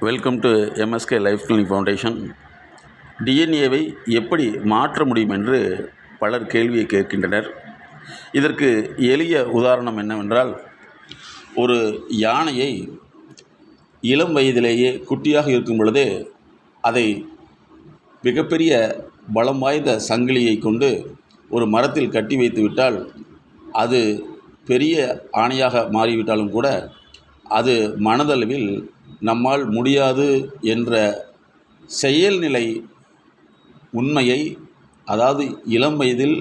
Welcome to MSK life clinic foundation. டிஎன்ஏவை எப்படி மாற்ற முடியும் என்று பலர் கேள்வியை கேட்கின்றனர். இதற்கு எளிய உதாரணம் என்னவென்றால், ஒரு யானையை இளம் வயதிலேயே குட்டியாக இருக்கும் பொழுதே அதை மிகப்பெரிய பலம் வாய்ந்த சங்கிலியை கொண்டு ஒரு மரத்தில் கட்டி வைத்து விட்டால், அது பெரிய ஆணையாக மாறிவிட்டாலும் கூட அது மனதளவில் நம்மால் முடியாது என்ற செயல்நிலை உண்மையை, அதாவது இளம் வயதில்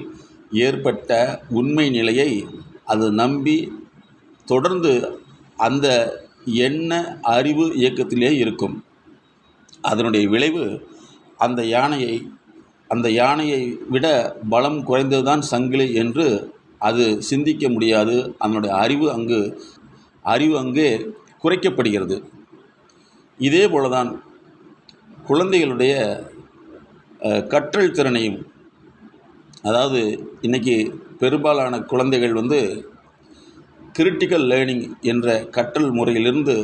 ஏற்பட்ட உண்மை நிலையை அது நம்பி தொடர்ந்து அந்த எண்ண அறிவு இயக்கத்திலே இருக்கும். அதனுடைய விளைவு அந்த யானையை விட பலம் குறைந்ததுதான் சங்கிலி என்று அது சிந்திக்க முடியாது. அதனுடைய அறிவு அங்கே குறைக்கப்படுகிறது. இதே போலதான் குழந்தைகளுடைய கற்றல் திறனையும், அதாவது இன்றைக்கி பெரும்பாலான குழந்தைகள் கிரிட்டிக்கல் லேர்னிங் என்ற கற்றல் முறையிலிருந்து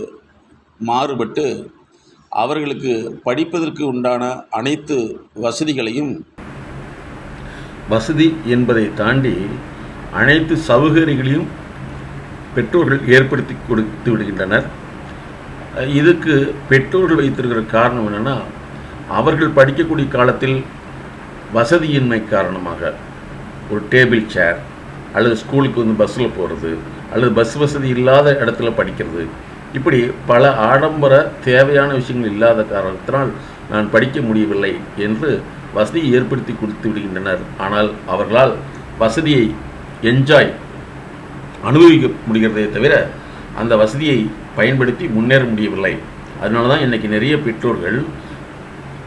மாறுபட்டு அவர்களுக்கு படிப்பதற்கு உண்டான அனைத்து வசதி என்பதை தாண்டி அனைத்து சௌகரியங்களையும் பெற்றோர்கள் ஏற்படுத்தி கொடுத்து விடுகின்றனர். இதுக்கு பெற்றோர்கள் வைத்திருக்கிற காரணம் என்னென்னா, அவர்கள் படிக்கக்கூடிய காலத்தில் வசதியின்மை காரணமாக ஒரு டேபிள் சேர் அல்லது ஸ்கூலுக்கு பஸ்ஸில் போகிறது அல்லது பஸ் வசதி இல்லாத இடத்துல படிக்கிறது, இப்படி பல ஆடம்பர தேவையான விஷயங்கள் இல்லாத காரணத்தினால் நான் படிக்க முடியவில்லை என்று வசதியை ஏற்படுத்தி கொடுத்து விடுகின்றனர். ஆனால் அவர்களால் வசதியை அனுபவிக்க முடிகிறதே தவிர அந்த வசதியை பயன்படுத்தி முன்னேற முடியவில்லை. அதனால தான் இன்றைக்கி நிறைய பெற்றோர்கள்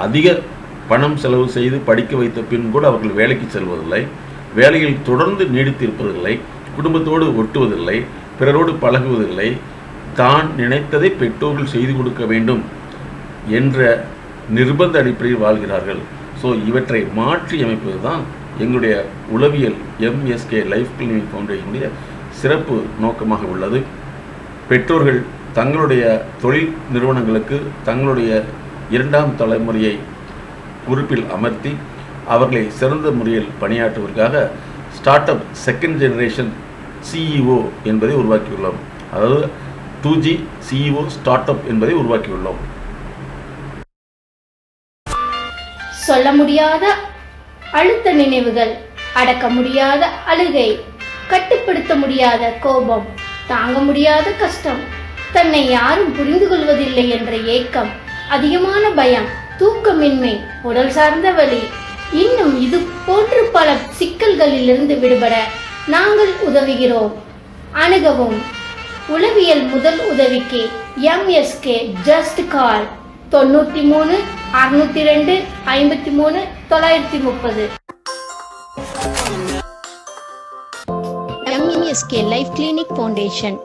அதிக பணம் செலவு செய்து படிக்க வைத்த பின் கூட அவர்கள் வேலைக்கு செல்வதில்லை, வேலையில் தொடர்ந்து நீடித்திருப்பதில்லை, குடும்பத்தோடு ஒட்டுவதில்லை, பிறரோடு பழகுவதில்லை. தான் நினைத்ததை பெற்றோர்கள் செய்து கொடுக்க வேண்டும் என்ற நிர்பந்த அடிப்படையில் வாழ்கிறார்கள். ஸோ இவற்றை மாற்றி அமைப்பது தான் எங்களுடைய உளவியல் எம்எஸ்கே லைஃப் கிளினிக் ஃபவுண்டேஷனுடைய சிறப்பு நோக்கமாக உள்ளது. பெற்றோர்கள் தங்களுடைய தொழில் நிறுவனங்களுக்கு தங்களுடைய இரண்டாம் தலைமுறையை பொறுப்பில் அமர்த்தி அவர்களை சிறந்த முறையில் பணியாற்றுவதற்காக start up second generation CEO என்பதை உருவாக்கியுள்ளோம். அதாவது 2G CEO ஸ்டார்ட் அப் என்பதை உருவாக்கியுள்ளோம். சொல்ல முடியாத அழுத்த நினைவுகள், அடக்க முடியாத அழுகை, கட்டுப்படுத்த முடியாத கோபம், தாங்க முடியாத கஷ்டம், தன்னை யாரும் புரிந்து கொள்வதில்லை என்ற ஏக்கம், அதிகமான பயம், தூக்கமின்மை, உடல் சார்ந்த வலி, இன்னும் இது போன்று பல சிக்கல்களிலிருந்து விடுபட நாங்கள் உதவுகிறோம். அணுகவும். உளவியல் முதல் உதவிக்கு MSK just call 93 602 53 930. MSK life clinic foundation.